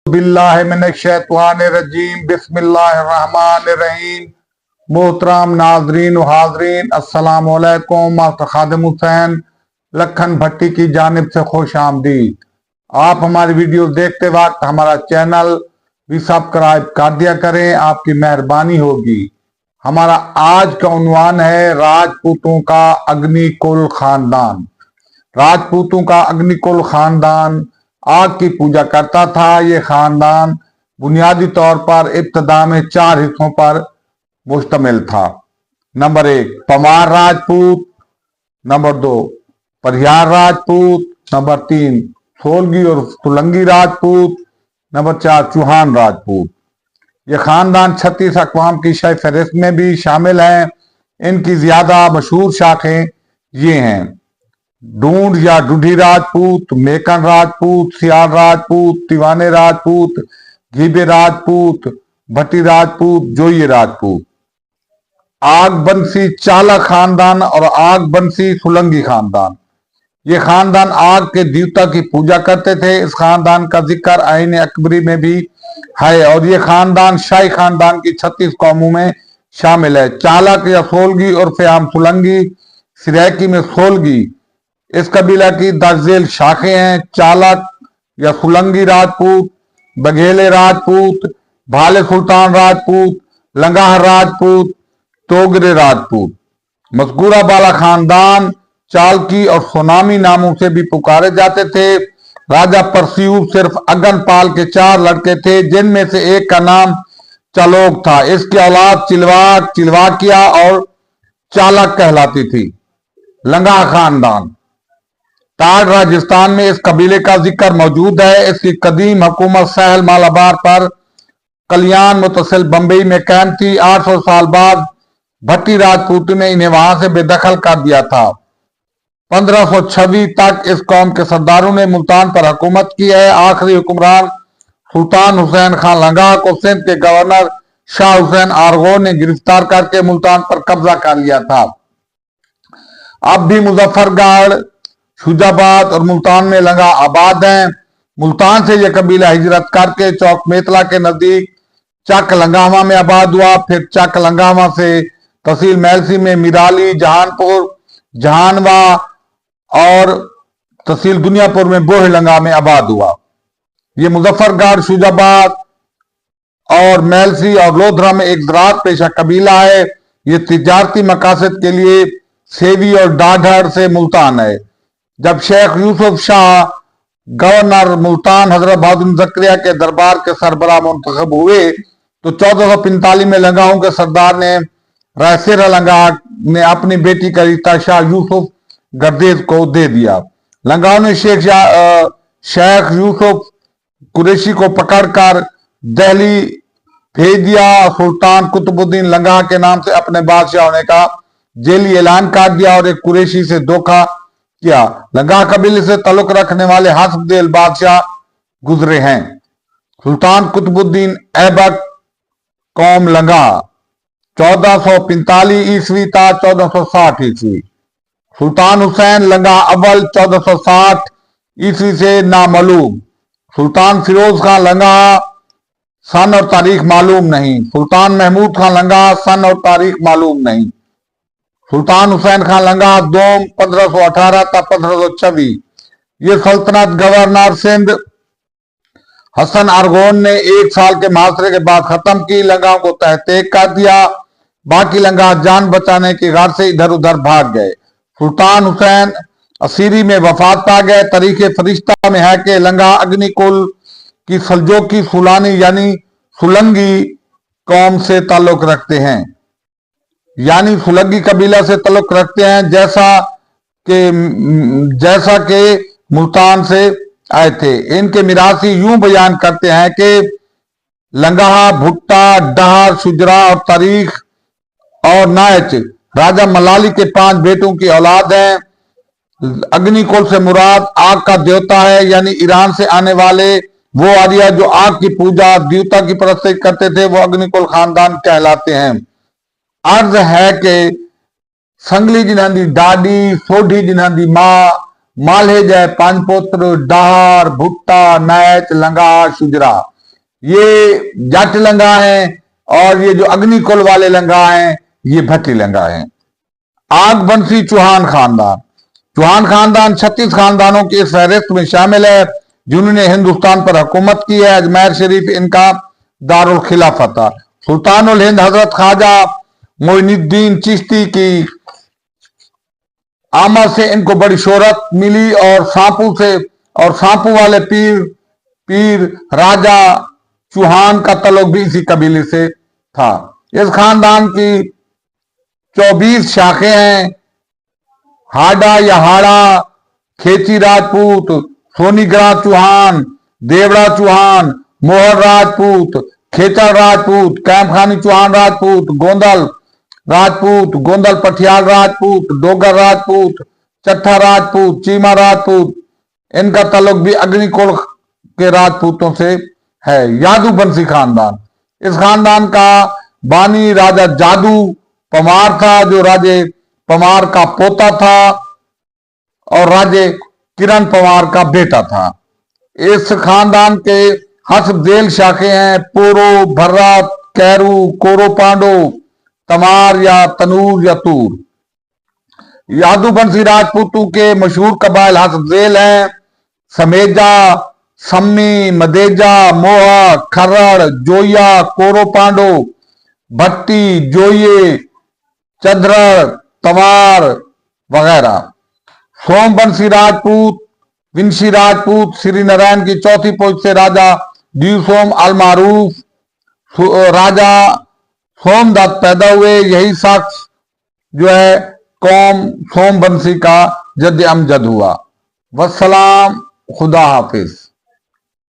बिल्लाहिमिनश्शैतानिर्रजीम बिस्मिल्लाहिर्रहमानिर्रहीम। मोहतरम नाजरीन व हाजरीन, अस्सलाम वालेकुम। खादिम हुसैन लखन भट्टी की जानिब से खुश आमदीद। आप हमारी वीडियो देखते वक्त हमारा चैनल भी सब्सक्राइब कर दिया करें, आपकी मेहरबानी होगी। हमारा आज का उन्वान है राजपूतों का अग्निकुल खानदान। राजपूतों का अग्निकुल खानदान आग की पूजा करता था। ये खानदान बुनियादी तौर पर इब्तदा में 4 हिस्सों पर मुश्तमिल था। नंबर 1 पमार राजपूत, नंबर 2 परिहार राजपूत, नंबर 3 सोलगी और सुलंगी राजपूत, नंबर 4 चौहान राजपूत। ये खानदान 36 अक़वाम की शह फहरिस्त में भी शामिल हैं। इनकी ज्यादा मशहूर शाखें ये हैं: ढूंढ या ढूंढी राजपूत, मेकन राजपूत, सियाल राजपूत, तिवाने राजपूत, घीबे राजपूत, भट्टी राजपूत, जोये राजपूत। आग बंसी चाला खानदान और आग बंसी सुलंगी खानदान। ये खानदान आग के देवता की पूजा करते थे। इस खानदान का जिक्र आईन अकबरी में भी है और ये खानदान शाही खानदान की 36 कौमों में शामिल है। चालक या सोलगी और फ्याम सुलंगी, सिरैकी में सोलगी। इस कबीला की दर्जेल शाखें हैं: चालक या सुलंगी राजपूत, बघेले राजपूत, भाले सुल्तान राजपूत, लंगाह राजपूत, तोगरे राजपूत। मज़कूरा बाला खानदान चालकी और सोनामी नामों से भी पुकारे जाते थे। राजा परस्यूब सिर्फ अगनपाल के 4 लड़के थे, जिनमें से एक का नाम चालोक था। इसकी औलाद चिलवाक, चिलवाकिया और चालक कहलाती थी। लंगाह खानदान ताड़ राजस्थान में इस कबीले का जिक्र मौजूद है। इसकी कदीम हुकूमत सहल मालाबार पर कल्याण मुतसिल बंबई में कायम थी। 800 साल बाद भट्टी राजपूत ने इन्हें वहां से बेदखल कर दिया था। 1526 तक इस कौम के सरदारों ने मुल्तान पर हुकूमत की है। आखिरी हुक्मरान सुल्तान हुसैन खान लंगाह को सिंध के गवर्नर शाह हुसैन आरगो ने गिरफ्तार करके मुल्तान पर कब्जा कर लिया था। अब भी मुजफ्फरगढ़, शुजाबाद और मुल्तान में लंगा आबाद हैं। मुल्तान से यह कबीला हिजरत करके चौक मेतला के नजदीक चक लंगावा में आबाद हुआ। फिर चक लंगावा से तहसील मैलसी में मिराली, जहानपुर, जहानवा और तहसील दुनियापुर में बोह लंगा में आबाद हुआ। ये मुजफ्फरगढ़, शुजाबाद और मैलसी और लोधरा में एक ज़राअत पेशा कबीला है। ये तिजारती मकासद के लिए सेवी और डाढ़र से मुल्तान है। जब शेख यूसुफ शाह गवर्नर मुल्तान हजरत बहादुर जकरिया के दरबार के सरबराह मुंतखब हुए तो 1445 में लंगाहों के सरदार ने रायसेरा लंगाह ने अपनी बेटी का रिश्ता शाह यूसुफ गर्देज को दे दिया। लंगाहों ने शेख यूसुफ कुरैशी को पकड़कर दिल्ली भेज दिया। सुल्तान कुतुबुद्दीन लंगाह के नाम से अपने बादशाह होने का जेली ऐलान कर दिया और एक कुरैशी से धोखा किया। लंगाह कबीले से ताल्लुक रखने वाले हसबदेल बादशाह गुजरे हैं। सुल्तान कुतुबुद्दीन ऐबक कौम लंगाह 1445 ईस्वी था 1460 ईस्वी। सुल्तान हुसैन लंगाह अव्वल 1460 ईस्वी से नामालूम। सुल्तान फिरोज खान लंगाह सन और तारीख मालूम नहीं। सुल्तान महमूद खान लंगाह सन और तारीख मालूम नहीं। सुल्तान हुसैन खान लंगाह दोम 1518 तक 1526। ये सल्तनत गवर्नर सिंध हसन आरगोन ने 1 साल के मुहासरे के बाद खत्म की। लंगाहों को तहत कर दिया। बाकी लंगाह जान बचाने की घर से इधर उधर भाग गए। सुल्तान हुसैन असीरी में वफात पा गए। तरीके फरिश्ता में है कि लंगाह अग्निकुल की सलजोकी सुलानी यानी सुलंगी कौम से ताल्लुक रखते हैं, यानी सुलंगी कबीला से ताल्लुक रखते हैं, जैसा के मुल्तान से आए थे। इनके मिरासी यूं बयान करते हैं कि लंगाह, भुट्टा, डहर, शुजरा और तारीख और नायच राजा मलाली के 5 बेटों की औलाद हैं। अग्निकुल से मुराद आग का देवता है, यानी ईरान से आने वाले वो आर्य जो आग की पूजा देवता की परस्ती करते थे वो अग्निकुल खानदान कहलाते हैं। अर्ज है कि संगली जिन्हां दी डाडी, सोढ़ी जिन्हां दी मां, माल्हे जय 5 पुत्र, डाहर, भुट्टा, नैच, लंगा, शुजरा। ये जाट लंगा हैं, और ये जो अग्निकुल वाले लंगा हैं ये भट्टी लंगा हैं। आगबंसी चौहान खानदान। चौहान खानदान 36 खानदानों की इस फहरिस्त में शामिल है जिन्होंने हिंदुस्तान पर हुकूमत की है। अजमेर शरीफ इनका दारुल खिलाफत था। सुल्तानुल हिंद हजरत ख्वाजा मोइनुद्दीन चिश्ती की आमद से इनको बड़ी शोहरत मिली, और सांपू वाले पीर राजा चौहान का तल्लुक भी इसी कबीले से था। इस खानदान की 24 शाखें हैं। हाड़ा या हाड़ा, खेची राजपूत, सोनीग्रा चौहान, देवड़ा चौहान, मोहर राजपूत, खेचर राजपूत, कैमखानी चौहान राजपूत, गोंदल राजपूत, गोंदल पठियाल राजपूत, डोगर राजपूत, चट्ठा राजपूत, चीमा राजपूत। इनका ताल्लुक भी अग्निकुल के राजपूतों से है। यादूबंसी खानदान। इस खानदान का बानी राजा जादू पमार था, जो राजे पमार का पोता था और राजे किरण पवार का बेटा था। इस खानदान के हस्ब जेल शाखें हैं पोरो, भर्रा, कैरू, कोरो पांडो, तमार या तनूर या तूर। यादूबंसी राजपूतों के मशहूर कबाइल हस्ब जेल हैं समेजा, सम्मी, मदेजा, मोहा, खर्रड़, जोया, कोरो पांडो, भट्टी, जोये, चद्रड़, तवार वगैरह। सोमवंशी राजपूत, विंशी राजपूत, श्री नारायण की चौथी पोस्ट से राजा द्यूसोम अलमारूफ राजा सोमदत्त पैदा हुए। यही शख्स जो है कौम सोमवंशी का जद अमजद हुआ। वस्सलाम, खुदा हाफिज।